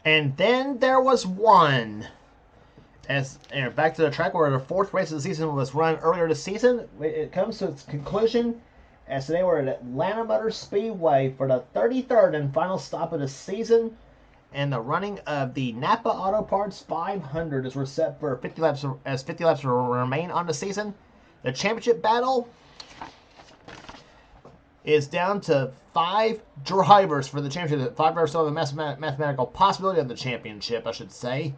And then there was one. As back to the track where the fourth race of the season was run earlier this season. It comes to its conclusion as today we're at Atlanta Motor Speedway for the 33rd and final stop of the season. And the running of the Napa Auto Parts 500 as we're set for 50 laps, as 50 laps will remain on the season. The championship battle is down to 5 drivers for the championship. 5 drivers still have a mathematical possibility of the championship, I should say.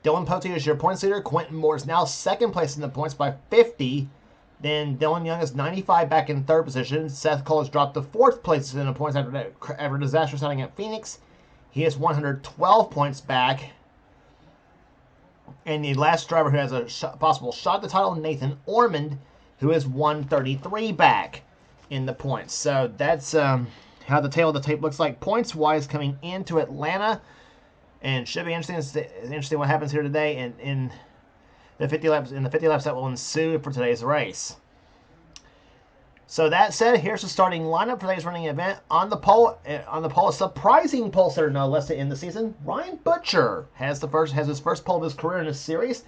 Dylan Pote is your points leader. Quentin Moore is now second place in the points by 50. Then Dylan Young is 95 back in third position. Seth Cole has dropped to fourth place in the points after a disastrous outing at Phoenix. He has 112 points back. And the last driver who has a possible shot at the title, Nathan Ormond, who is 133 back in the points. So that's how the tail of the tape looks like points-wise coming into Atlanta. And should be interesting what happens here today in the 50 laps that will ensue for today's race. So that said, here's the starting lineup for today's running event. On the pole, a surprising pole sitter no less to end the season. Ryan Butcher has his first pole of his career in this series.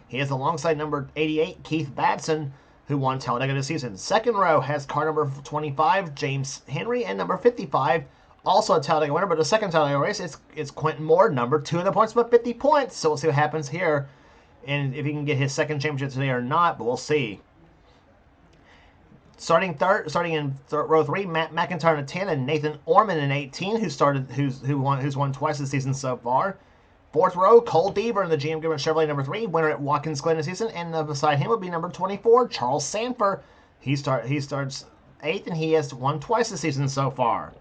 He is alongside number 88 Keith Batson, who won Talladega this season. Second row has car number 25 James Henry and number 55. Also a Talladega winner, but the second Talladega race is Quentin Moore, number 2 in the points, but 50 points. So we'll see what happens here, and if he can get his second championship today or not, but we'll see. Starting in row 3, Matt McIntyre in 10 and Nathan Ormond in 18, who's won twice this season so far. Fourth row, Cole Deaver in the GM Goodman Chevrolet number 3, winner at Watkins Glen this season, and beside him would be number 24, Charles Sanford. He starts 8th, and he has won twice this season so far.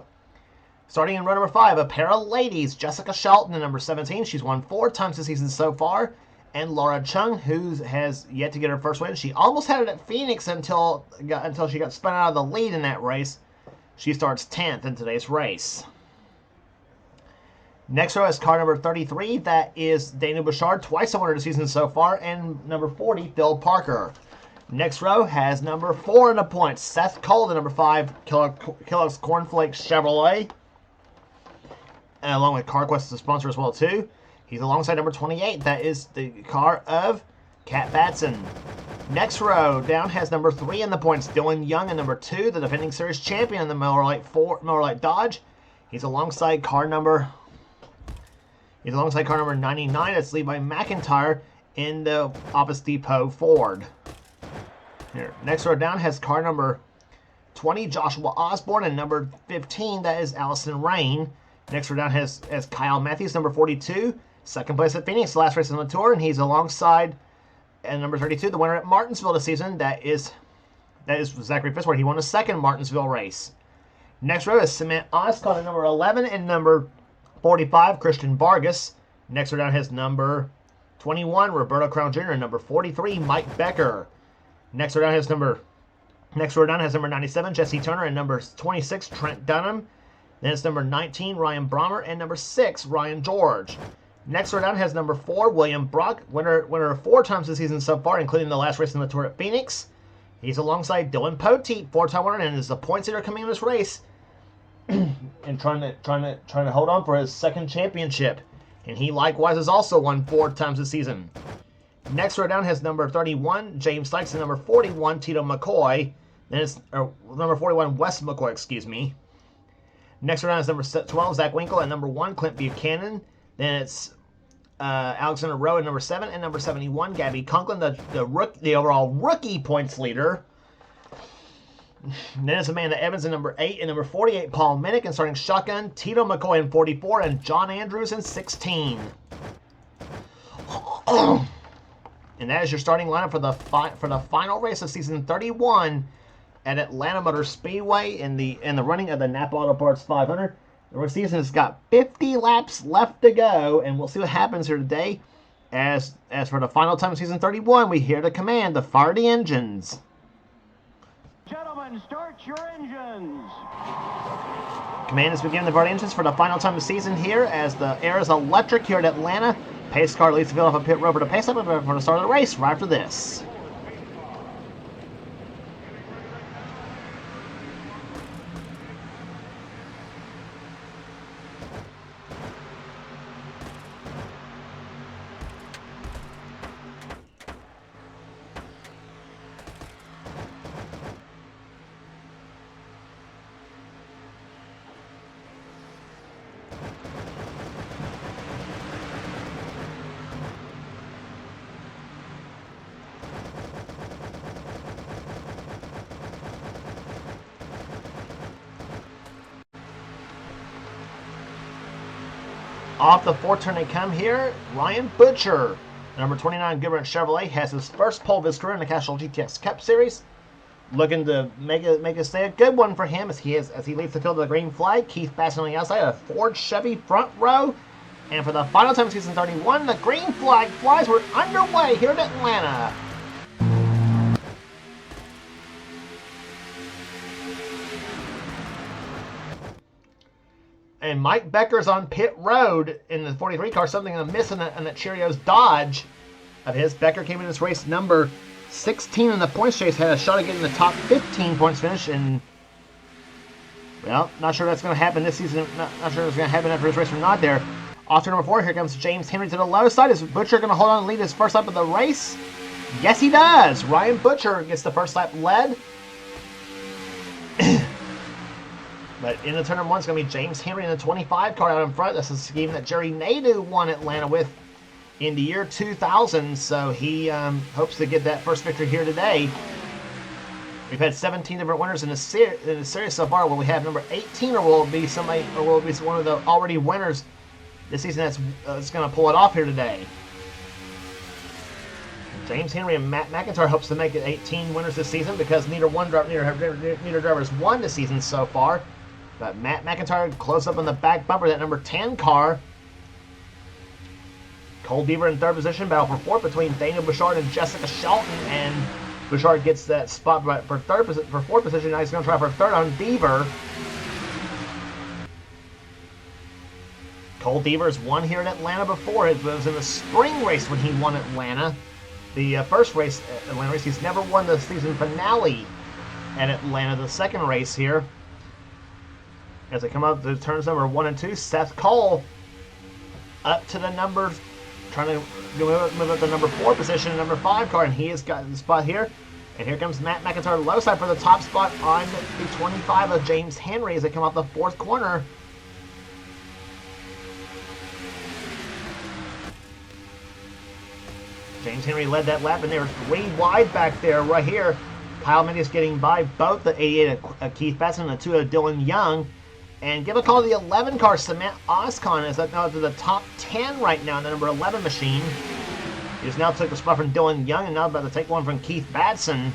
Starting in row number 5, a pair of ladies, Jessica Shelton in number 17. She's won 4 times this season so far. And Laura Chung, who has yet to get her first win. She almost had it at Phoenix until she got spun out of the lead in that race. She starts 10th in today's race. Next row is car number 33. That is Daniel Bouchard, twice a winner this season so far. And number 40, Phil Parker. Next row has number 4 in the points. Seth Cole, the number 5, Kellogg's Cornflakes Chevrolet. And along with CarQuest as a sponsor as well, too. He's alongside number 28. That is the car of Kat Batson. Next row down has number 3 in the points. Dylan Young and number 2, the defending series champion in the Miller Lite Dodge. He's alongside car number 99. That's Levi McIntyre in the Office Depot Ford. Here. Next row down has car number 20, Joshua Osborne, and number 15, that is Allison Rain. Next row down has Kyle Matthews, number 42, second place at Phoenix, last race on the tour, and he's alongside number 32, the winner at Martinsville this season. That is Zachary Fitzwater. He won a second Martinsville race. Next row is Cement Oscott at number 11 and number 45, Christian Vargas. Next row down has number 21, Roberto Crown Jr., and number 43, Mike Becker. Next row down has number 97, Jesse Turner, and number 26, Trent Dunham. Then it's number 19, Ryan Brommer, and number 6, Ryan George. Next row down has number 4, William Brock, winner 4 times this season so far, including the last race in the tour at Phoenix. He's alongside Dylan Poteet, 4-time winner, and is the points leader coming in this race, and trying to hold on for his second championship. And he likewise has also won 4 times this season. Next row down has number 31, James Sykes, and number 41, Tito McCoy. Then it's number 41, Wes McCoy, excuse me. Next row down is number 12, Zach Winkle, and number 1, Clint Buchanan. Then it's Alexander Rowe at number 7, and number 71, Gabby Conklin, the overall rookie points leader. And then it's Amanda Evans in number 8, and number 48, Paul Minnick, and starting shotgun, Tito McCoy in 44, and John Andrews in 16. And that is your starting lineup for the final race of season 31 at Atlanta Motor Speedway in the running of the Napa Auto Parts 500. The season has got 50 laps left to go, and we'll see what happens here today. As for the final time of season 31, we hear the command to fire the engines. Gentlemen, start your engines. Command has been given to fire the engines for the final time of the season here, as the air is electric here at Atlanta. Pace car leads the field off a pit road for the pace up for the start of the race right after this. Off the fourth turn they come here. Ryan Butcher, number 29 Goodrich Chevrolet, has his first pole of his career in the Castrol GTX Cup Series. Looking to make it stay a good one for him as he leads the field to the green flag. Keith Basson on the outside, a Ford Chevy front row. And for the final time in season 31, the green flag flies. We're underway here at Atlanta. And Mike Becker's on pit road in the 43 car, something amiss in the Cheerios Dodge of his. Becker came in this race number 16 in the points chase, had a shot at getting the top 15 points finish, and well, not sure that's going to happen this season. Not sure it's going to happen after this race or not there. Off to number 4, here comes James Henry to the low side. Is Butcher going to hold on and lead his first lap of the race? Yes, he does. Ryan Butcher gets the first lap led. But in the turn number 1, it's going to be James Henry in the 25 car out in front. This is a scheme that Jerry Nadeau won Atlanta with in the year 2000, so he hopes to get that first victory here today. We've had 17 different winners in the series so far. Will we have number 18, or will it be somebody, or will it be one of the already winners this season that's going to pull it off here today? James Henry and Matt McIntyre hopes to make it 18 winners this season because neither drivers won this season so far. But Matt McIntyre close up on the back bumper, that number 10 car. Cole Beaver in third position, battle for fourth between Daniel Bouchard and Jessica Shelton, and Bouchard gets that spot for fourth position. Now he's going to try for third on Beaver. Cole Beaver's won here in Atlanta before. It was in the spring race when he won Atlanta. The first race, Atlanta race, he's never won the season finale at Atlanta. The second race here. As they come up to turns number 1 and 2, Seth Cole up to the numbers, trying to move up the number 4 position, number 5 car, and he has got the spot here. And here comes Matt McIntyre low side for the top spot on the 25 of James Henry as they come out the 4th corner. James Henry led that lap, and they were way wide back there right here. Kyle Mendes getting by both the 88 of Keith Basson and the 2 of Dylan Young. And give a call to the 11 car, Cement Oscon, is now to the top 10 right now in the number 11 machine. He just now took the spot from Dylan Young and now about to take one from Keith Batson,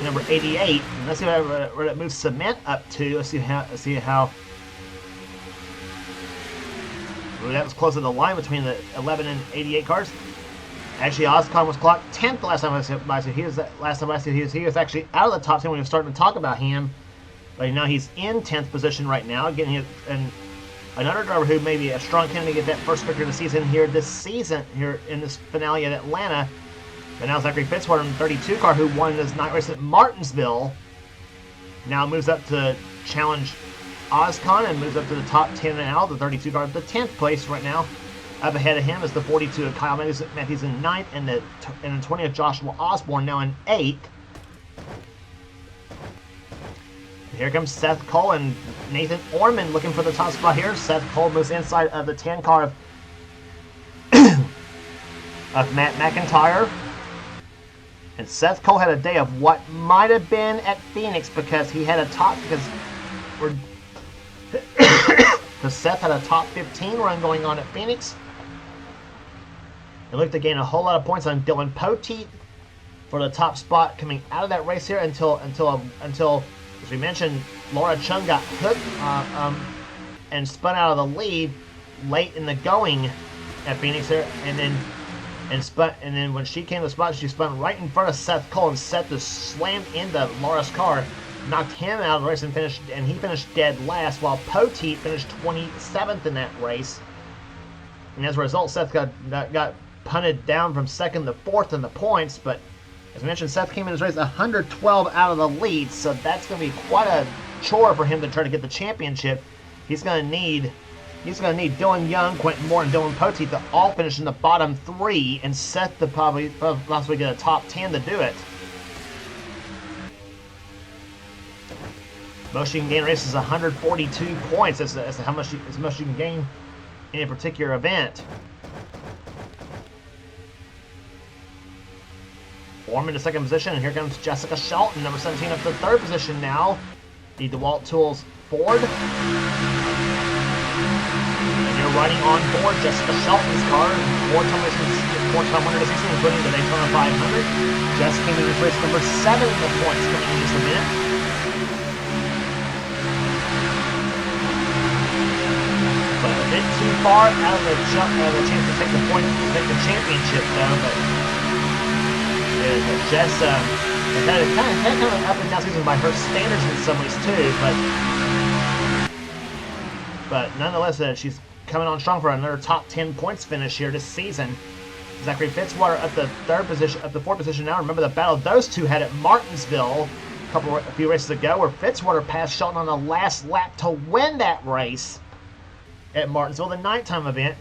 number 88. And let's see where it moves Cement up to. Let's see how. Ooh, that was close to the line between the 11 and 88 cars. Actually, Oscon was clocked 10th the last time I said he was actually out of the top 10 when we were starting to talk about him. But now he's in 10th position right now, getting it, and another driver who may be a strong candidate to get that first victory of the season here in this finale at Atlanta. But now Zachary Fitzwater in the 32 car, who won this night race at Martinsville, now moves up to challenge Oscon and moves up to the top 10 now. The 32 car at the 10th place right now. Up ahead of him is the 42 of Kyle Matthews in 9th, and the 20 of Joshua Osborne now in 8th. Here comes Seth Cole and Nathan Orman looking for the top spot here. Seth Cole moves inside of the 10 car of, of Matt McIntyre. And Seth Cole had a day of what might have been at Phoenix because he had a top, because Seth had a top 15 run going on at Phoenix. He looked to gain a whole lot of points on Dylan Poteet for the top spot coming out of that race here until as we mentioned, Laura Chung got hooked and spun out of the lead late in the going at Phoenix here, and then when she came to the spot, she spun right in front of Seth Cole, and Seth just slammed into Laura's car, knocked him out of the race, and he finished dead last, while Poteet finished 27th in that race. And as a result, Seth got punted down from 2nd to 4th in the points, but as mentioned, Seth came in his race 112 out of the lead, so that's going to be quite a chore for him to try to get the championship. He's going to need Dylan Young, Quentin Moore, and Dylan Poteet to all finish in the bottom 3, and Seth to possibly get a top 10 to do it. Most you can gain in a race is 142 points. That's how much you can gain in a particular event. Orman to 2nd position, and here comes Jessica Shelton, number 17, up to 3rd position now. The DeWalt Tools Ford. And you're riding on board Jessica Shelton's car, four-time winner this season, including the Daytona 500. Jess came in race number 7 in the points coming in just a minute. But a bit too far out of the chance to take the point, to take the championship though. But Jess had kind of an up and down season by her standards in some ways too. But nonetheless, she's coming on strong for another top 10 points finish here this season. Zachary Fitzwater at the fourth position now. Remember the battle those two had at Martinsville a few races ago, where Fitzwater passed Shelton on the last lap to win that race at Martinsville, the nighttime event.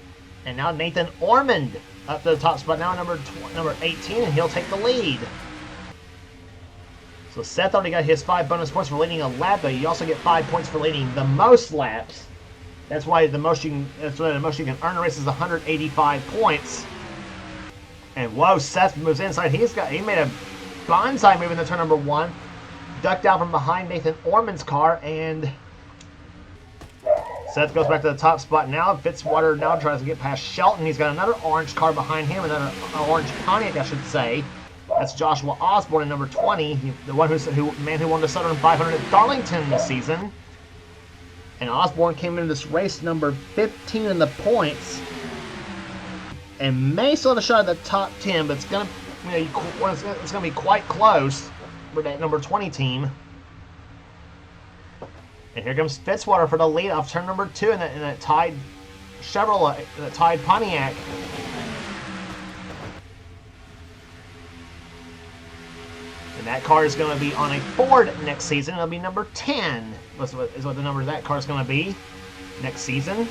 And now Nathan Ormond up to the top spot now, number 18, and he'll take the lead. So Seth already got his 5 bonus points for leading a lap, but you also get 5 points for leading the most laps. That's why the most you can earn a race is 185 points. And whoa, Seth moves inside. He made a bonsai move in the turn number 1. Ducked out from behind Nathan Ormond's car, and Seth goes back to the top spot now. Fitzwater now tries to get past Shelton. He's got another orange car behind him, another orange Pontiac, I should say. That's Joshua Osborne in number 20, the man who won the Southern 500 at Darlington this season. And Osborne came into this race number 15 in the points, and may still have a shot at the top 10, but it's gonna be quite close for that number 20 team. And here comes Fitzwater for the lead off turn number 2 in that tied Chevrolet, that tied Pontiac. And that car is going to be on a Ford next season. It'll be number 10 is what the number of that car is going to be next season.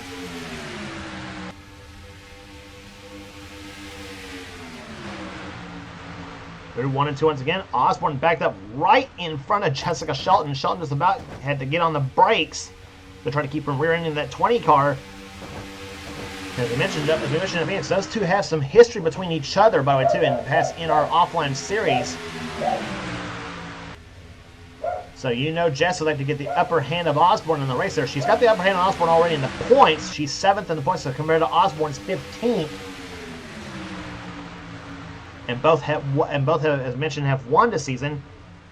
They're 1 and 2 once again. Osborne backed up right in front of Jessica Shelton. Shelton just about had to get on the brakes to try to keep from rear-ending that 20 car. As we mentioned in advance, those two have some history between each other, by the way, too, in our offline series. So you know Jess would like to get the upper hand of Osborne in the race there. She's got the upper hand of Osborne already in the points. She's 7th in the points compared to Osborne's 15th. And both have, as mentioned, have won this season.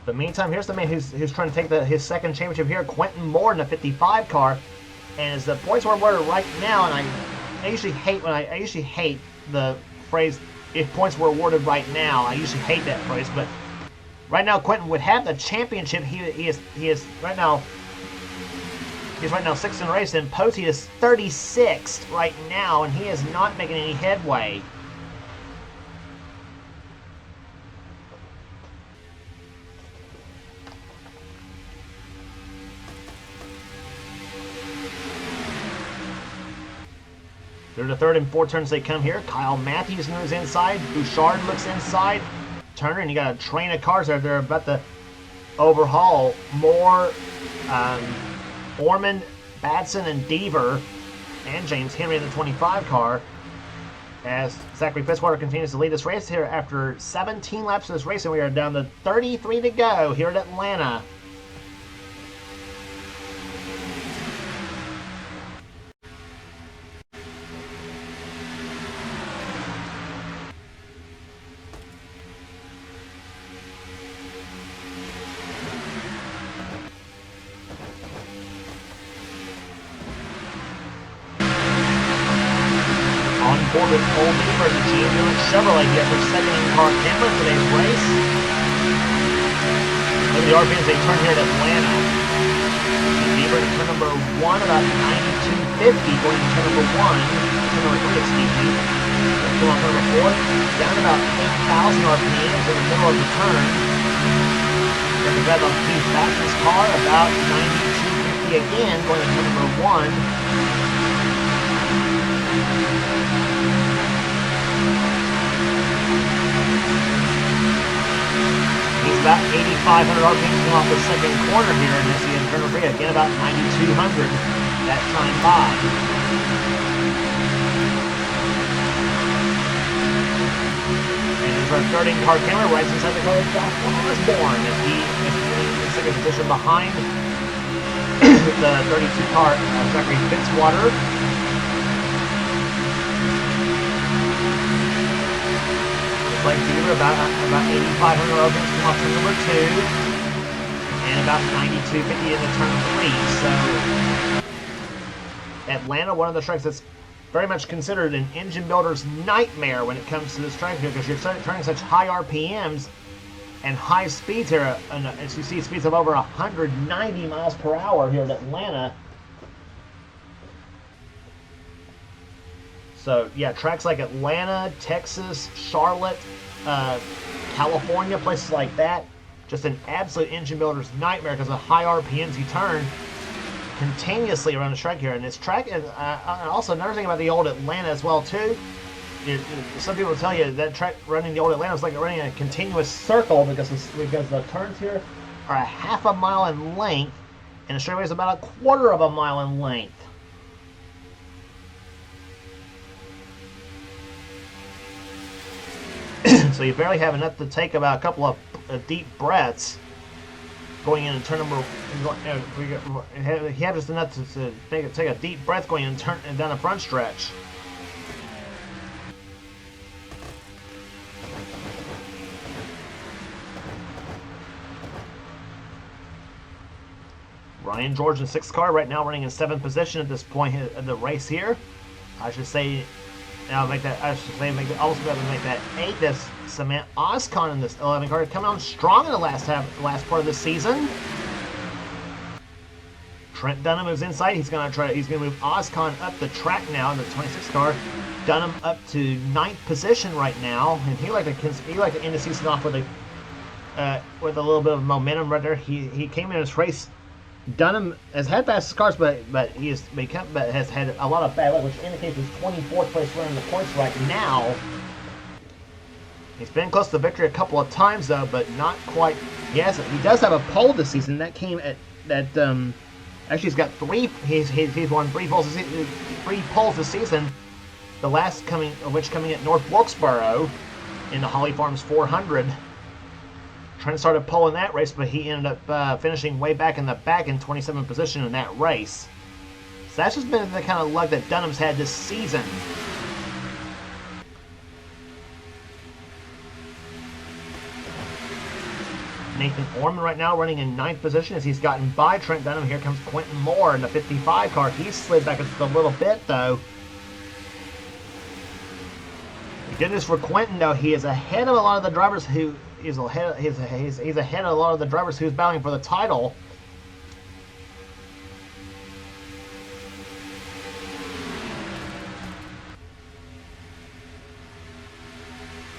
But meantime, here's the man who's trying to take his second championship here, Quentin Moore in the 55 car. And as the points were awarded right now, and I usually hate the phrase "if points were awarded right now." I usually hate that phrase, but right now Quentin would have the championship. He is right now 6th in the race, and Posey is 36th right now, and he is not making any headway. Through the 3rd and 4th turns they come here. Kyle Matthews moves inside. Bouchard looks inside. Turner, and you got a train of cars there. They're about to overhaul. Moore, Ormond, Batson, and Deaver, and James Henry in the 25 car. As Zachary Fitzwater continues to lead this race here after 17 laps of this race, and we are down to 33 to go here at Atlanta. Board with Cole Beaver and the GM Chevrolet here for second in car camera for today's race. Look at the RPMs they turn here at Atlanta. Beaver to turn number 1 about 9250 going to turn number 1. Turn number 3, excuse me. Going on turn number 4, down about 8,000 RPMs in the middle of the turn. Then we got on Keith Bass's car about 9250 again going to turn number 1. He's about 8,500 RPMs off the second corner here, and as he in turn 3 again about 9,200 that time by. And as our third in car camera right inside the car is Joshua Osborne as he is in second position behind the 32 car Zachary Fitzwater. like Beaver, about 8,500 RPMs come off turn number 2, and about 9250 in the turn 3. So Atlanta, one of the tracks that's very much considered an engine builder's nightmare when it comes to this track here, because you're turning such high RPMs and high speeds here. And as you see, speeds of over 190 miles per hour here at Atlanta. So yeah, tracks like Atlanta, Texas, Charlotte, California, places like that, just an absolute engine builder's nightmare because of high RPMs you turn continuously around the track here. And this track is also another thing about the old Atlanta as well too. Some people tell you that track running the old Atlanta is like running a continuous circle because the turns here are a half a mile in length and the straightaway is about a quarter of a mile in length. So you barely have enough to take about a couple of deep breaths going in and turn number. You have just enough to take a deep breath going in and turn down the front stretch. Ryan George in 6th car right now running in 7th position at this point in the race here. I should say. Now make that. I should say also be able to make that 8. That's Cement Oscon in this 11 car coming on strong in the last part of the season. Trent Dunham moves inside. He's gonna move Oscon up the track now in the 26 car. Dunham up to 9th position right now, and he like to end the season off with a little bit of momentum right there. He came in this race. Dunham has had fast cars, but has had a lot of bad luck, which indicates his 24th place running the points right now. He's been close to victory a couple of times though, but not quite. He does have a pole this season. That came at actually he's got 3. He's won 3 poles this season. The last coming at North Wilkesboro in the Holly Farms 400. Trent started pole in that race, but he ended up finishing way back in the back in 27th position in that race. So that's just been the kind of luck that Dunham's had this season. Nathan Orman right now running in 9th position as he's gotten by Trent Dunham. Here comes Quentin Moore in the 55 car. He's slid back just a little bit though. Good news for Quentin though, he is ahead of a lot of the drivers who he's ahead of a lot of the drivers who's battling for the title.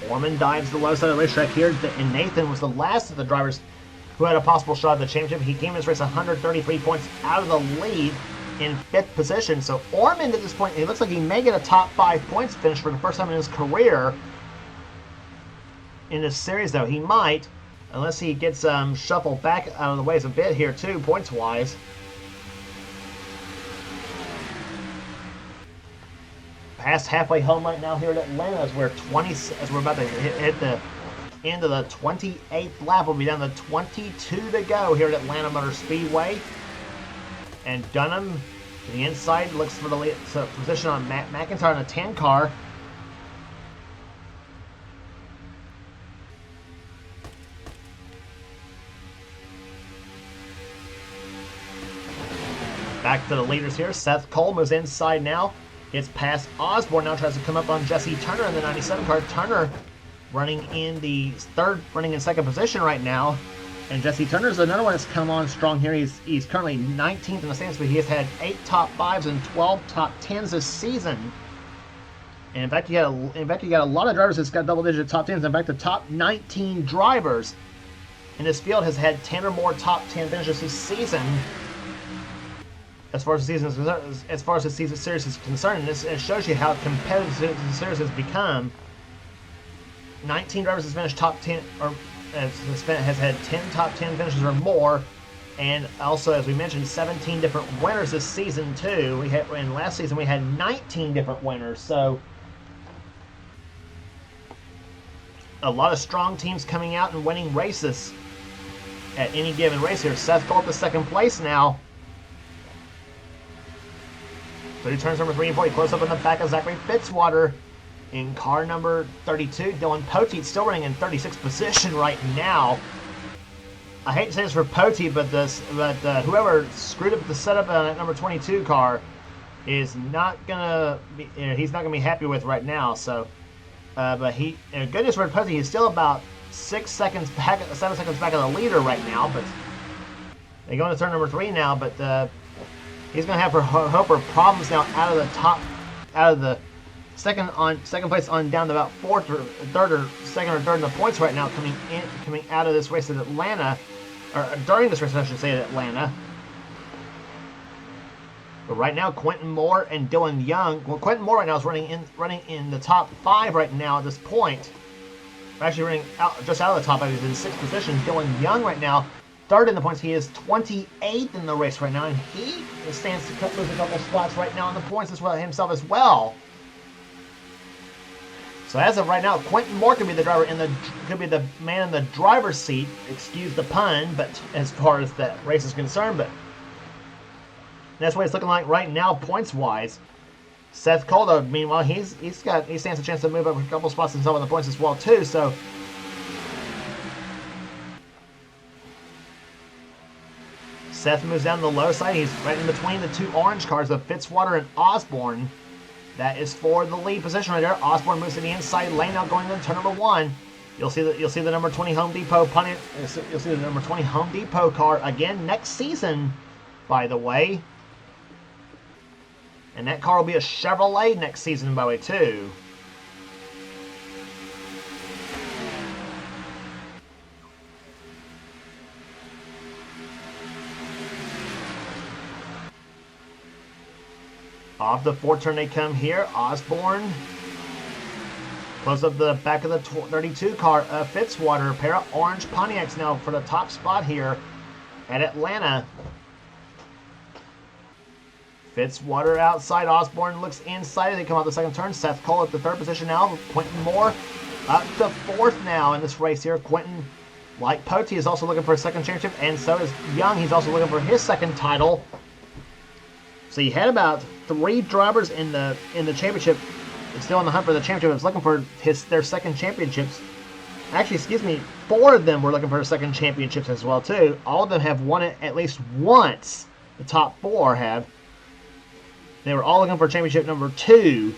Orman dives the low side of the racetrack here, and Nathan was the last of the drivers who had a possible shot at the championship. He came in this race 133 points out of the lead in 5th position. So Orman at this point, it looks like he may get a top 5 points finish for the first time in his career in this series, though. He might, unless he gets shuffled back out of the ways a bit here too, points wise. Past halfway home right now here at Atlanta as we're about to hit the end of the 28th lap. We'll be down to 22 to go here at Atlanta Motor Speedway. And Dunham to the inside looks for the position on Matt McIntyre in a 10 car. Back to the leaders here. Seth Cole moves inside now. Gets past Osborne now, tries to come up on Jesse Turner in the 97 car. Turner running in 2nd position right now. And Jesse Turner's another one that's come on strong here. He's currently 19th in the standings, but he has had 8 top 5s and 12 top 10s this season. And in fact, you got a lot of drivers that's got double-digit top 10s. In fact, the top 19 drivers in this field has had 10 or more top 10 finishes this season. As far as the series is concerned, it shows you how competitive the series has become. 19 drivers has finished top 10, or has had 10 top 10 finishes or more, and also, as we mentioned, 17 different winners this season too. In last season we had 19 different winners, so a lot of strong teams coming out and winning races at any given race here. Seth Cole to 2nd place now. So he turns number 3 and 4. He close up in the back of Zachary Fitzwater In car number 32, Dylan Poteet still running in 36th position right now. I hate to say this for Poteet, but whoever screwed up the setup on that number 22 car is not gonna be, he's not gonna be happy with right now. So, but good news for Poteet, he's still about 7 seconds back of the leader right now. But they go into turn number 3 now. But he's gonna have hope or problems now out of the second place on down to about second or third in the points right now, coming out of this race at Atlanta, or during this race I should say at Atlanta. But right now, Quentin Moore and Dylan Young. Well, Quentin Moore right now is running in the top 5 right now at this point. Actually running just out of the top 5. He's in 6th position. Dylan Young right now, 3rd in the points. He is 28th in the race right now, and he stands to lose a couple spots right now in the points as well himself as well. So as of right now, Quentin Moore could be the man in the driver's seat. Excuse the pun, but as far as that race is concerned, but that's what it's looking like right now, points wise. Seth Cole, meanwhile, he stands a chance to move up a couple spots himself in the points as well too. So Seth moves down the low side. He's right in between the 2 orange cars of Fitzwater and Osborne. That is for the lead position right there. Osborne moves to the inside lane now, going into turn number 1. You'll see the number 20 Home Depot You'll see the number 20 Home Depot car again next season, by the way. And that car will be a Chevrolet next season, by the way, too. Off the 4 turn they come here. Osborne close up the back of the 32 car. Fitzwater, a pair of orange Pontiacs now for the top spot here at Atlanta. Fitzwater outside. Osborne looks inside. They come out the 2nd turn. Seth Cole at the 3rd position now. Quentin Moore up to 4th now in this race here. Quentin, like Poteet, is also looking for a 2nd championship, and so is Young. He's also looking for his 2nd title. So you had about 3 drivers in the championship, still in the hunt for the championship. Was looking for their 2nd championships. Actually, excuse me, 4 of them were looking for their 2nd championships as well too. All of them have won it at least once. The top 4 have. They were all looking for championship number 2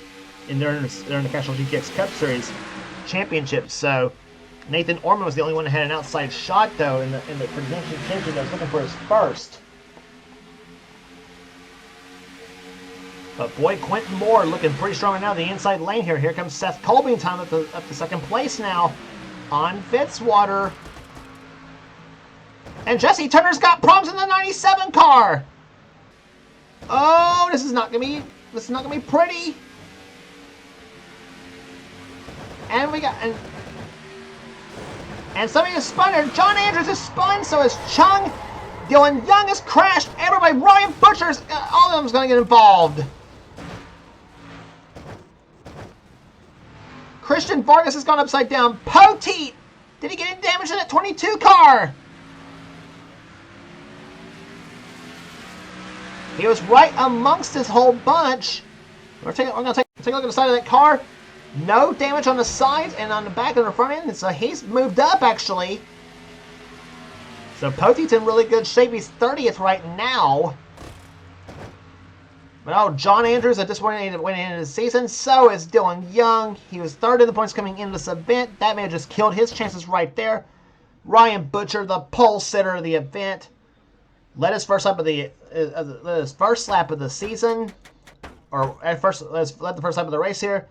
in the Castrol GTX Cup Series championship. So Nathan Orman was the only one that had an outside shot though in the presidential championship that was looking for his 1st. But boy, Quentin Moore looking pretty strong right now. The inside lane here. Here comes Seth Colby time up to 2nd place now on Fitzwater. And Jesse Turner's got problems in the 97 car. Oh, this is not gonna be pretty. And we got and somebody is spun here. John Andrews is spun, so is Chung. Dylan Young has crashed. Everybody, Ryan Butcher's, all of them's gonna get involved. Christian Vargas has gone upside down. Poteet! Did he get any damage to that 22 car? He was right amongst this whole bunch. We're going to take a look at the side of that car. No damage on the sides and on the back of the front end. So he's moved up, actually. So Poteet's in really good shape. He's 30th right now. But oh, John Andrews, a disappointing way to end the season. So is Dylan Young. He was 3rd in the points coming into this event. That may have just killed his chances right there. Ryan Butcher, the pole sitter of the event, led his first lap of the season, or led the first lap of the race here.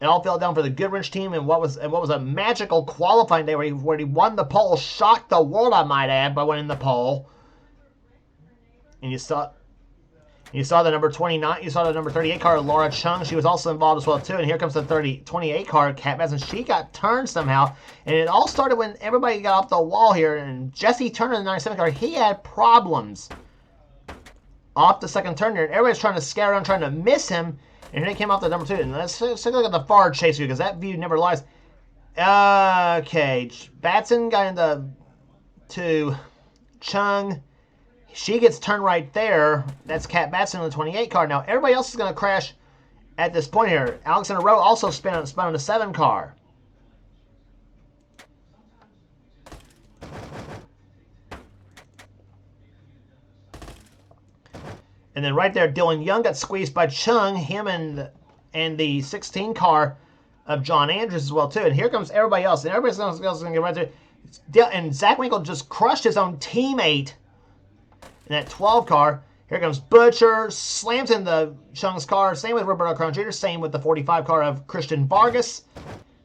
It all fell down for the Goodwrench team, and what was a magical qualifying day where he won the pole, shocked the world, I might add, by winning the pole. And you saw the number 29. You saw the number 38 car, Laura Chung. She was also involved as well too. And here comes the 28 car, Kat Madsen. She got turned somehow, and it all started when everybody got off the wall here. And Jesse Turner, the 97 car, he had problems off the 2nd turn there. And everybody's trying to scatter around, trying to miss him. And here they came off the number 2. And let's take a look at the far chase view, because that view never lies. Okay, Batson got into Chung. She gets turned right there. That's Kat Batson in the 28 car. Now, everybody else is going to crash at this point here. Alexander Rowe also spun on the 7 car. And then right there, Dylan Young got squeezed by Chung, him and the 16 car of John Andrews as well too. And here comes everybody else, and everybody else is going to get right there. And Zach Winkle just crushed his own teammate in that 12 car. Here comes Butcher, slams in the Chung's car. Same with Roberto Crown Jr., same with the 45 car of Christian Vargas.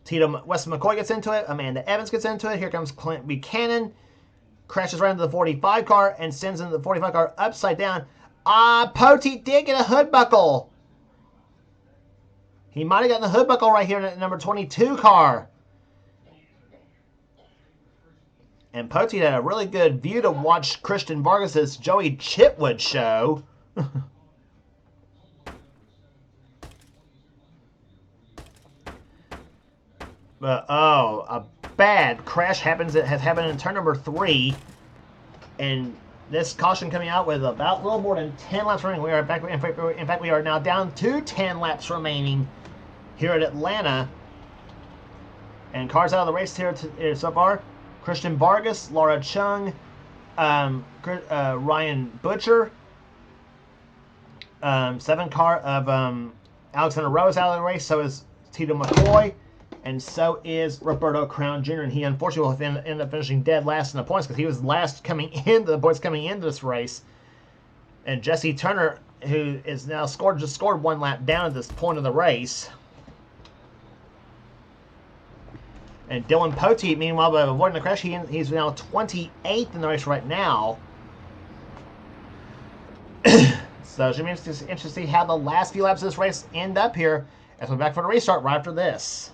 Tito Weston McCoy gets into it. Amanda Evans gets into it. Here comes Clint Buchanan. Crashes right into the 45 car and sends in the 45 car upside down. Poteet did get a hood buckle. He might have gotten the hood buckle right here in the number 22 car. And Poteet had a really good view to watch Christian Vargas' Joey Chitwood show. But, oh, a bad crash has happened in turn number 3. And this caution coming out with about a little more than 10 laps remaining. We are back. In fact, we are now down to 10 laps remaining here at Atlanta. And cars out of the race here so far. Christian Vargas, Laura Chung, Ryan Butcher. 7 car of Alexander Rowe is out of the race. So is Tito McCoy. And so is Roberto Crown Jr. And he unfortunately will end up finishing dead last in the points because he was last coming into the points coming into this race. And Jesse Turner, who is now just scored 1 lap down at this point of the race. And Dylan Poteet, meanwhile, by avoiding the crash, he's now 28th in the race right now. So it should be interesting to see how the last few laps of this race end up here as we're back for the restart right after this.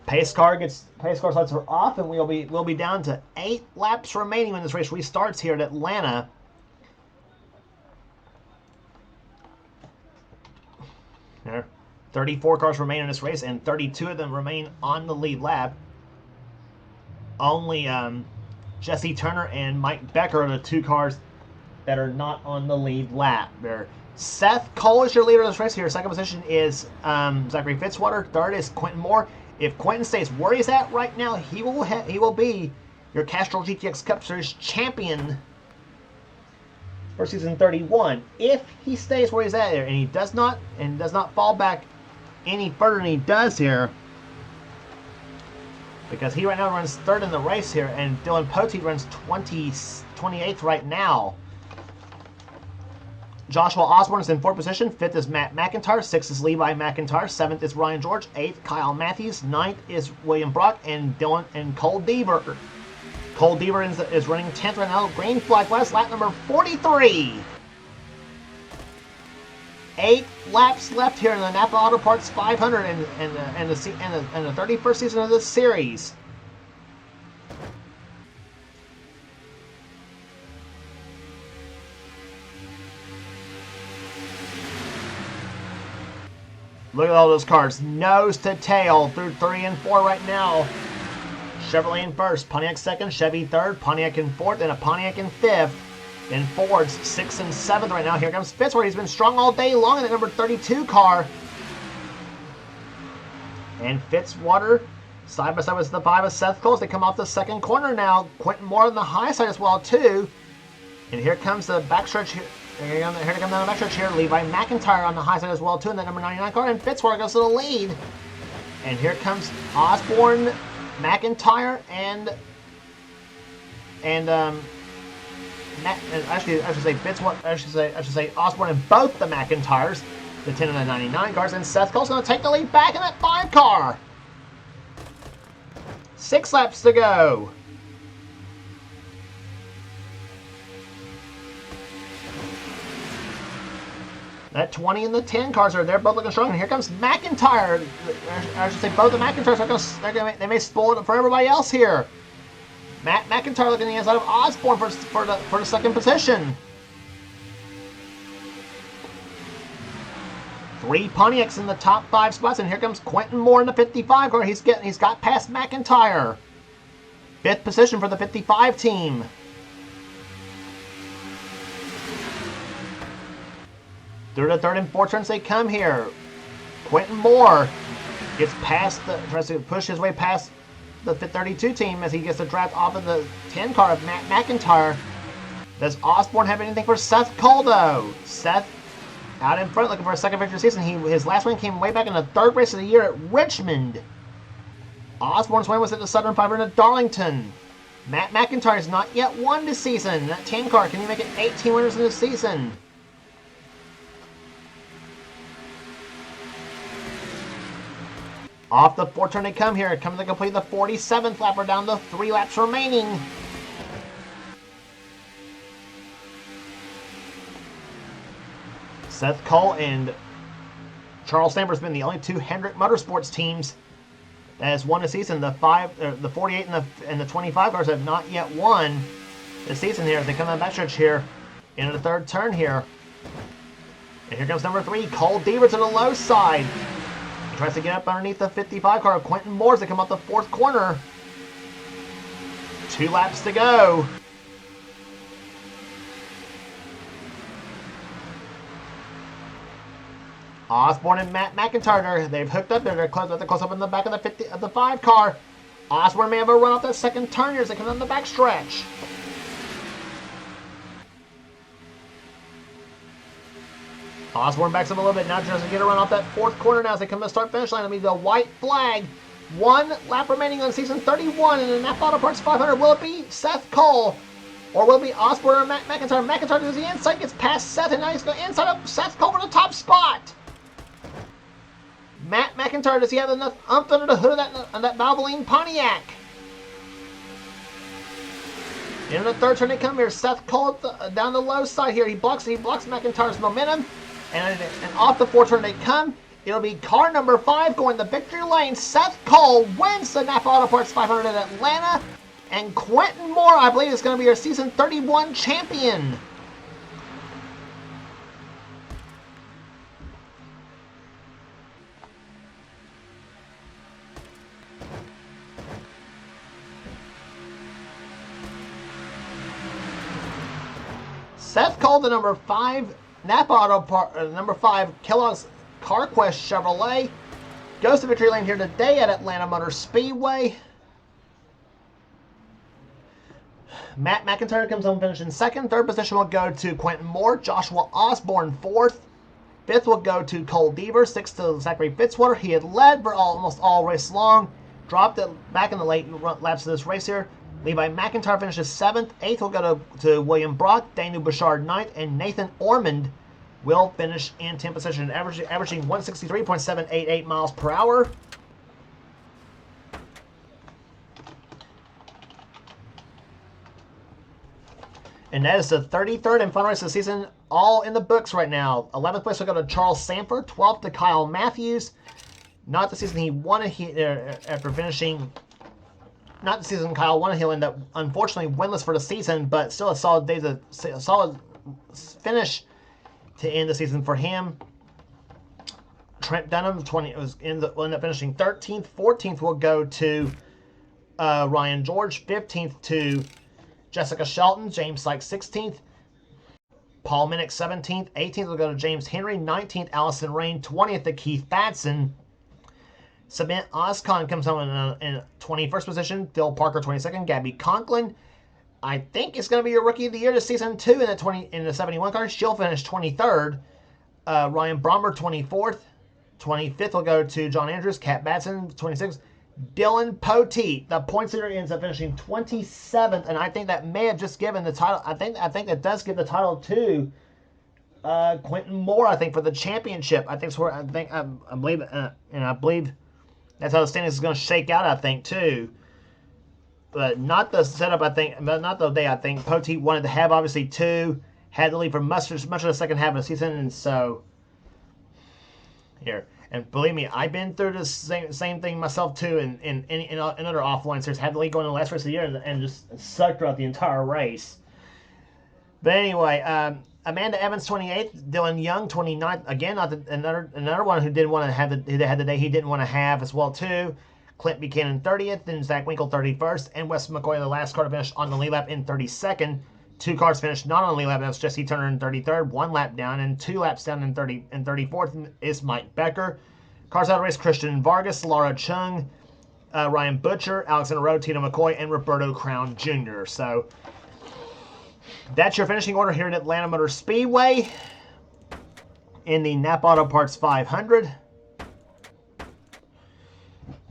Pace car lights are off, and we'll be down to 8 laps remaining when this race restarts here at Atlanta. There, 34 cars remain in this race, and 32 of them remain on the lead lap. Only Jesse Turner and Mike Becker are the 2 cars that are not on the lead lap. There, Seth Cole is your leader of this race here. Second position is Zachary Fitzwater. Third is Quentin Moore. If Quentin stays where he's at right now, he will be your Castrol GTX Cup Series champion for season 31. If he stays where he's at there and he does not fall back any further than he does here, because he right now runs 3rd in the race here, and Dylan Poteet runs 28th right now. Joshua Osborne is in 4th position. 5th is Matt McIntyre. 6th is Levi McIntyre. 7th is Ryan George. 8th, Kyle Matthews. 9th is William Brock and Cole Deaver. Cole Deaver is running 10th right now. Green flag west, lap number 43. 8 laps left here in the Napa Auto Parts 500 and the 31st season of this series. Look at all those cars, nose to tail through 3 and 4 right now. Chevrolet in 1st, Pontiac 2nd, Chevy 3rd, Pontiac in 4th, and a Pontiac in 5th. Then Ford's 6th and 7th right now. Here comes Fitzwater. He's been strong all day long in the number 32 car. And Fitzwater, side by side with the 5 of Seth Cole. They come off the 2nd corner now. Quentin Moore on the high side as well, too. And here comes the backstretch here. Here to come down the backstretch here. Levi McIntyre on the high side as well, too, in that number 99 car. And Fitzwater goes to the lead. And here comes Osborne, McIntyre, and I should say Osborne and both the McIntyres, the 10 and the 99 cars, and Seth Cole's going to take the lead back in that 5 car. 6 laps to go. That 20 and the 10 cars they're both looking strong. And here comes McIntyre. I should say both the McIntyres they may spoil it for everybody else here. Matt McIntyre looking the inside of Osborne for the 2nd position. 3 Pontiacs in the top 5 spots, and here comes Quentin Moore in the 55 car. He's got past McIntyre. 5th position for the 55 team. Through the third and fourth turns they come here. Quentin Moore gets tries to push his way past the 32 team as he gets the draft off of the 10 car of Matt McIntyre. Does Osborne have anything for Seth Cole, though? Seth out in front looking for a second victory season. His last win came way back in the third race of the year at Richmond. Osborne's win was at the Southern 500 at Darlington. Matt McIntyre has not yet won this season. That 10 car, can he make it 18 winners in this season? Off the fourth turn they come here. Coming to complete the 47th lap. We're down to 3 laps remaining. Seth Cole and Charles Sanford has been the only 2 Hendrick Motorsports teams that has won the season. The 48 and the 25 cars have not yet won this season here. They come on the backstretch here into the third turn here. And here comes number 3, Cole Deaver to the low side. He tries to get up underneath the 55 car of Quentin Moore as they come up the fourth corner. 2 laps to go. Osborne and Matt McIntyre, they've hooked up there. They're close up in the back of the 5 car. Osborne may have a run off that second turn here as they come down the back stretch. Osborne backs up a little bit now, tries to get a run off that fourth corner now as they come to the start-finish line. It'll be the white flag. 1 lap remaining on season 31 in the Napa Auto Parts 500. Will it be Seth Cole or will it be Osborne or Matt McIntyre? McIntyre does the inside, gets past Seth, and now he's going inside up Seth Cole for the top spot. Matt McIntyre, does he have enough umph under the hood of that Valvoline Pontiac? In the third turn they come here. Seth Cole down the low side here. He blocks McIntyre's momentum. And off the fourth turn they come. It'll be car number 5 going the victory lane. Seth Cole wins the Napa Auto Parts 500 in Atlanta. And Quentin Moore, I believe, is going to be your season 31 champion. Seth Cole, the number 5 Napa Auto Part, number 5 Kellogg's CarQuest Chevrolet, goes to victory lane here today at Atlanta Motor Speedway. Matt McIntyre comes home finishing second. Third position will go to Quentin Moore. Joshua Osborne fourth. Fifth will go to Cole Deaver. Sixth to Zachary Fitzwater. He had led for almost all race long. Dropped it back in the late laps of this race here. Levi McIntyre finishes 7th. 8th will go to William Brock. Daniel Bouchard 9th. And Nathan Ormond will finish in 10th position, averaging 163.788 miles per hour. And that is the 33rd and final race of the season, all in the books right now. 11th place will go to Charles Sanford. 12th to Kyle Matthews. Not the season he won after finishing. Not the season Kyle won. He'll end up unfortunately winless for the season, but still a solid finish to end the season for him. Trent Dunham will end up finishing 13th. 14th will go to Ryan George. 15th to Jessica Shelton. James Sykes 16th. Paul Minnick 17th. 18th will go to James Henry. 19th Allison Rain. 20th to Keith Batson. Sabine Oscon comes home in 21st position. Phil Parker 22nd. Gabby Conklin, I think it's going to be your rookie of the year this season too in the 71 car. She'll finish 23rd. Ryan Brommer 24th. 25th will go to John Andrews. Kat Batson 26th. Dylan Poteet, the points leader, ends up finishing 27th, and I think that may have just given the title. I think that does give the title to Quentin Moore. I think for the championship. I believe that's how the standings is going to shake out. I think too, but not the setup. But not the day. I think Poteet wanted to have obviously 2, had to leave for much of the second half of the season, and so here. And believe me, I've been through the same thing myself too in other offline series. Had to leave going to the last race of the year and just sucked throughout the entire race. But anyway, Amanda Evans 28th, Dylan Young 29th. Again, another one who didn't want to have who had the day he didn't want to have as well too. Clint Buchanan 30th, then Zach Winkle 31st, and Wes McCoy the last car to finish on the lead lap in 32nd. 2 cars finished not on the lead lap. That's Jesse Turner in 33rd, 1 lap down, and 2 laps down in 34th is Mike Becker. Cars out of race: Christian Vargas, Laura Chung, Ryan Butcher, Alexander Rowe, Tito McCoy, and Roberto Crown Jr. So that's your finishing order here at Atlanta Motor Speedway in the Napa Auto Parts 500.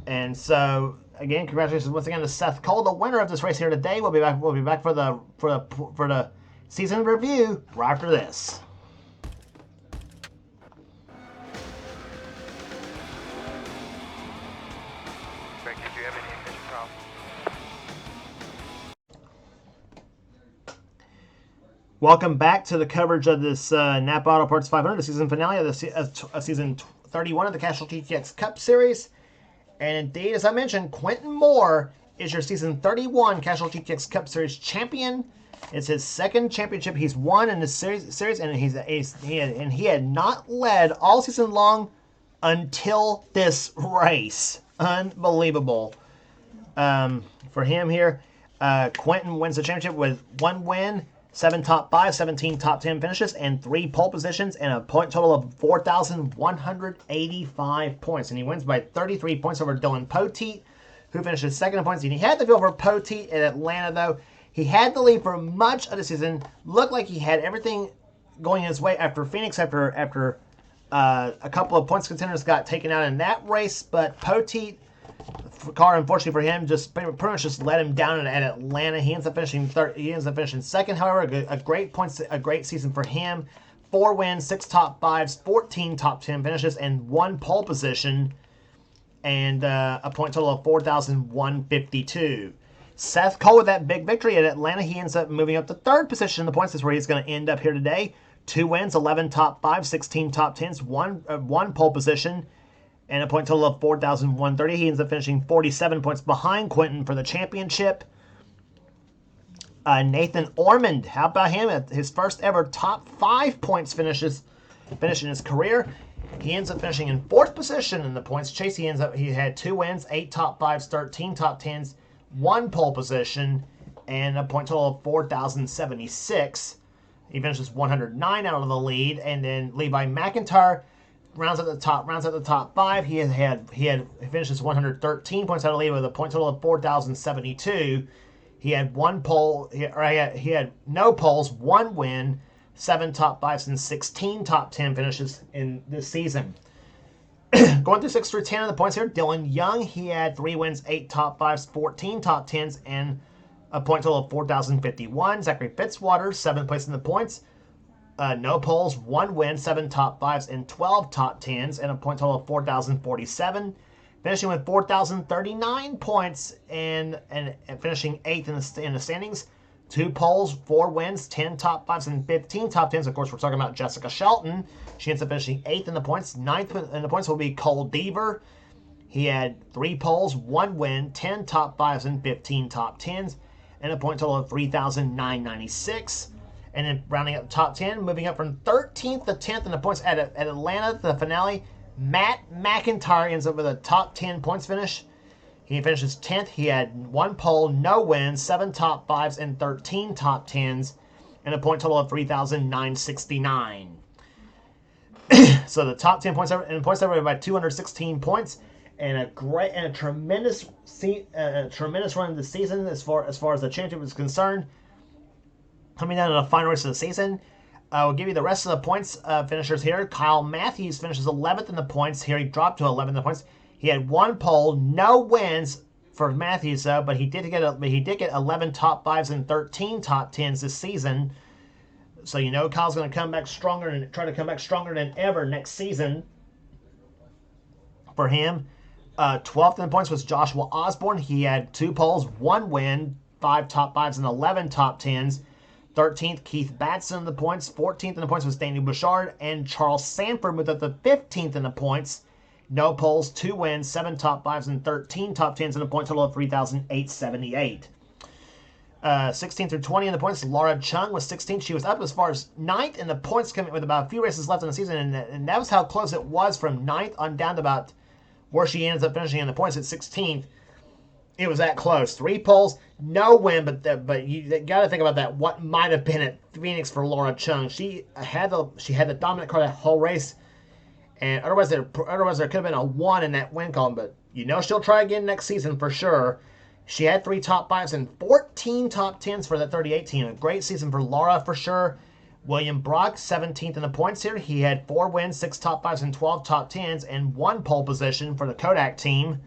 And so again, congratulations once again to Seth Cole, the winner of this race here today. We'll be back. We'll be back for the season review right after this. Greg, did you have any ignition problems? Welcome back to the coverage of this Napa Auto Parts 500, the season finale of the season 31 of the Castrol GTX Cup Series. And indeed, as I mentioned, Quentin Moore is your season 31 Castrol GTX Cup Series champion. It's his second championship he's won in this series, and he had not led all season long until this race. Unbelievable for him here. Quentin wins the championship with 1 win, 7 top 5, 17 top 10 finishes, and 3 pole positions, and a point total of 4,185 points. And he wins by 33 points over Dylan Poteet, who finishes second in points. And he had the field for Poteet at Atlanta, though. He had the lead for much of the season. Looked like he had everything going his way after Phoenix, after a couple of points contenders got taken out in that race. But Poteet, car, unfortunately for him, just pretty much just let him down at Atlanta. He ends up finishing third. He ends up finishing second. However, a great season for him. 4 wins, 6 top 5s, 14 top 10 finishes, and 1 pole position, and a point total of 4,152. Seth Cole with that big victory at Atlanta. He ends up moving up to 3rd position in the points. That's where he's going to end up here today. 2 wins, 11 top 5, 16 top 10s, 1 pole position, and a point total of 4,130. He ends up finishing 47 points behind Quentin for the championship. Nathan Ormond, how about him? At his first ever top 5 points finish in his career. He ends up finishing in 4th position in the points chase. He had 2 wins, 8 top 5s, 13 top 10s, 1 pole position, and a point total of 4,076. He finishes 109 out of the lead, and then Levi McIntyre rounds at the top 5. He finishes 113 points out of the lead with a point total of 4,072. He had 1 pole. He had no poles, 1 win, 7 top 5s, and 16 top 10 finishes in this season. Going through 6 through 10 of the points here, Dylan Young, he had 3 wins, 8 top 5s, 14 top 10s, and a point total of 4,051. Zachary Fitzwater, 7th place in the points. No poles, 1 win, 7 top 5s, and 12 top 10s, and a point total of 4,047. Finishing with 4,039 points and finishing 8th in the standings. 2 poles, 4 wins, 10 top 5s, and 15 top 10s. Of course, we're talking about Jessica Shelton. She ends up finishing 8th in the points. 9th in the points will be Cole Deaver. He had 3 poles, 1 win, 10 top 5s, and 15 top 10s, and a point total of 3,996. And then rounding up the top 10, moving up from 13th to 10th in the points at Atlanta, the finale, Matt McIntyre ends up with a top 10 points finish. He finishes 10th. He had 1 pole, no wins, 7 top 5s, and 13 top 10s, and a point total of 3,969. So the top 10 points separated by 216 points, and a tremendous run of the season as far as the championship is concerned. Coming down to the final race of the season, we'll give you the rest of the points finishers here. Kyle Matthews finishes 11th in the points. Here he dropped to 11th in the points. He had 1 pole, no wins for Matthews though, but he did get 11 top 5s and 13 top 10s this season. So you know Kyle's going to come back stronger and try to come back stronger than ever next season for him. 12th in the points was Joshua Osborne. He had 2 poles, 1 win, 5 top 5s, and 11 top 10s. 13th, Keith Batson in the points. 14th in the points was Daniel Bouchard. And Charles Sanford moved up to 15th in the points. No poles, 2 wins, 7 top 5s, and 13 top 10s, and a point total of 3,878. 16 through 20 in the points, Laura Chung was 16th. She was up as far as 9th in the points coming with about a few races left in the season, and that was how close it was from 9th on down to about where she ends up finishing in the points at 16th. It was that close. 3 poles, no win, but you got to think about that. What might have been at Phoenix for Laura Chung? She had the dominant car that whole race, and otherwise there could have been a 1 in that win column. But she'll try again next season for sure. She had 3 top 5s and 14 top 10s for that 38 team. A great season for Laura for sure. William Brock, 17th in the points here. He had 4 wins, 6 top 5s, and 12 top 10s, and 1 pole position for the Kodak team.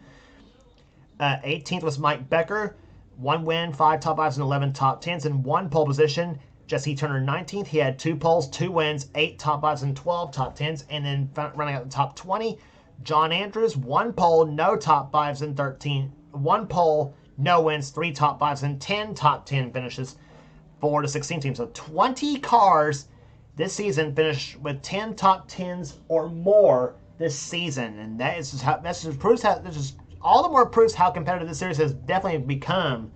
18th was Mike Becker, 1 win, 5 top 5s, and 11 top 10s, and 1 pole position. Jesse Turner, 19th. He had 2 poles, 2 wins, 8 top 5s, and 12 top 10s. And then running out the top 20, John Andrews, 1 pole, no top 5s, and 13. 1 pole, no wins, 3 top 5s, and 10 top 10 finishes for the 16 team. So 20 cars this season finished with 10 top 10s or more this season. And this just proves how all the more proofs how competitive this series has definitely become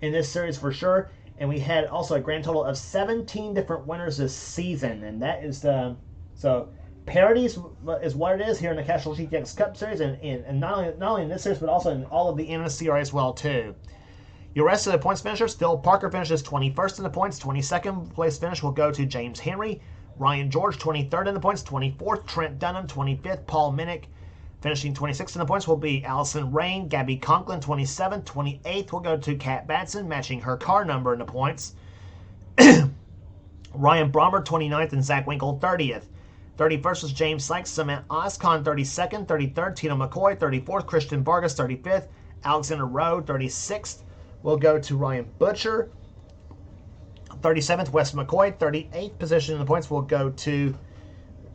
in this series for sure. And we had also a grand total of 17 different winners this season, and that is so parities is what it is here in the Castrol GTX Cup Series, and not only in this series but also in all of the NNSCRA as well too. Your rest of the points finishers: Phil Parker finishes 21st in the points. 22nd place finish will go to James Henry. Ryan George 23rd in the points. 24th Trent Dunham. 25th Paul Minnick. Finishing 26th in the points will be Allison Rain. Gabby Conklin, 27th. 28th will go to Kat Batson, matching her car number in the points. Ryan Brommer, 29th, and Zach Winkle, 30th. 31st was James Sykes. Samant Oscon, 32nd. 33rd, Tino McCoy. 34th, Christian Vargas, 35th. Alexander Rowe, 36th, will go to Ryan Butcher. 37th, Wes McCoy. 38th position in the points will go to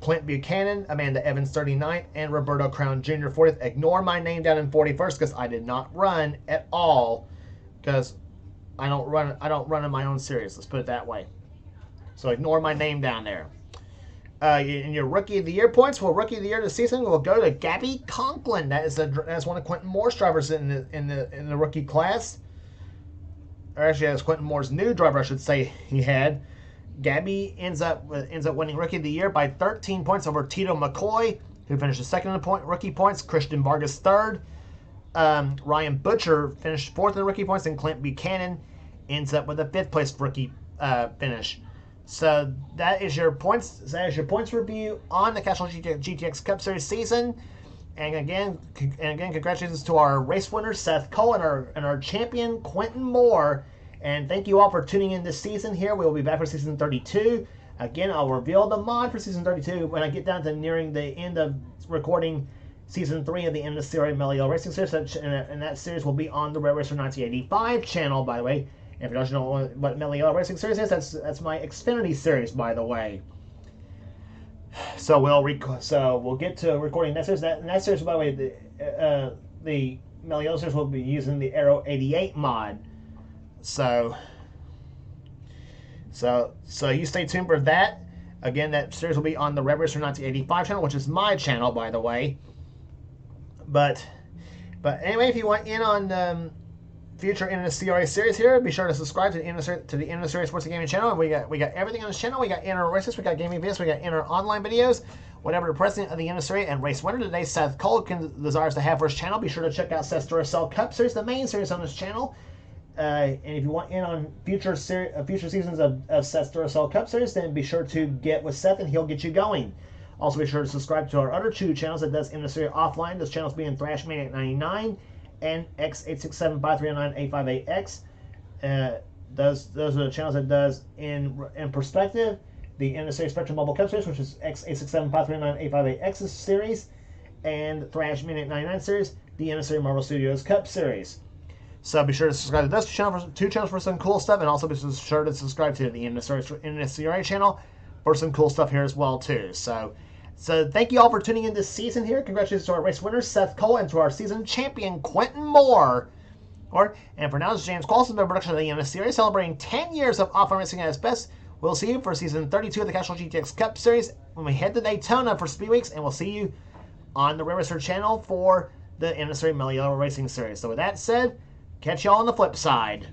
Clint Buchanan, Amanda Evans 39th, and Roberto Crown Jr. 40th. Ignore my name down in 41st because I did not run at all because I don't run in my own series. Let's put it that way. So ignore my name down there. In your Rookie of the Year points, Rookie of the Year this season will go to Gabby Conklin. That's one of Quentin Moore's drivers in the rookie class. Or actually, that's Quentin Moore's new driver, I should say. He had. Gabby ends up winning Rookie of the Year by 13 points over Tito McCoy, who finishes second in the rookie points. Christian Vargas third. Ryan Butcher finished fourth in the rookie points, and Clint Buchanan ends up with a 5th place rookie finish. So that is your points. That is your points review on the Castrol GTX Cup Series season. And again, congratulations to our race winner Seth Cole and our champion Quentin Moore. And thank you all for tuning in this season here. We will be back for season 32. Again, I'll reveal the mod for season 32 when I get down to nearing the end of recording season 3 of the NNSCRA Melio Racing Series. And that series will be on the Red Racer 1985 channel, by the way. And if you don't know what Melio Racing Series is, that's my Xfinity series, by the way. So we'll get to recording that series. That series, by the way, the Melio series will be using the Aero 88 mod. So you stay tuned for that. Again, that series will be on the Red Racer 1985 channel, which is my channel, by the way. But anyway, if you want in on future NNSCRA series here, be sure to subscribe to the NNSCRA Sports and Gaming channel. And we got everything on this channel. We got inner races, we got gaming videos, we got inner online videos. Whatever the president of the NNSCRA and race winner today, Seth Cole, desires to have for his channel, be sure to check out Seth's Duracell Cup Series, the main series on this channel. And if you want in on future seasons of Seth's Duracell Cup Series, then be sure to get with Seth and he'll get you going. Also, be sure to subscribe to our other 2 channels that does NNSCRA offline. Those channels being Thrash Maniac 99 and X8675309-858X. Those are the channels that does in perspective the NNSCRA Spectrum Mobile Cup Series, which is X8675309-858X's series, and Thrash Maniac 99 series, the NNSCRA Marvel Studios Cup Series. So be sure to subscribe to those 2 channels for some cool stuff, and also be sure to subscribe to the NNSCRA channel for some cool stuff here as well too. So thank you all for tuning in this season here. Congratulations to our race winner Seth Cole and to our season champion Quentin Moore. And for now, this is James Qualson, the production of the NNSCRA, celebrating 10 years of off-road racing at its best. We'll see you for season 32 of the Castrol GTX Cup Series when we head to Daytona for Speed Weeks, and we'll see you on the Red Racer channel for the NNSCRA Melio Racing Series. So with that said, catch y'all on the flip side.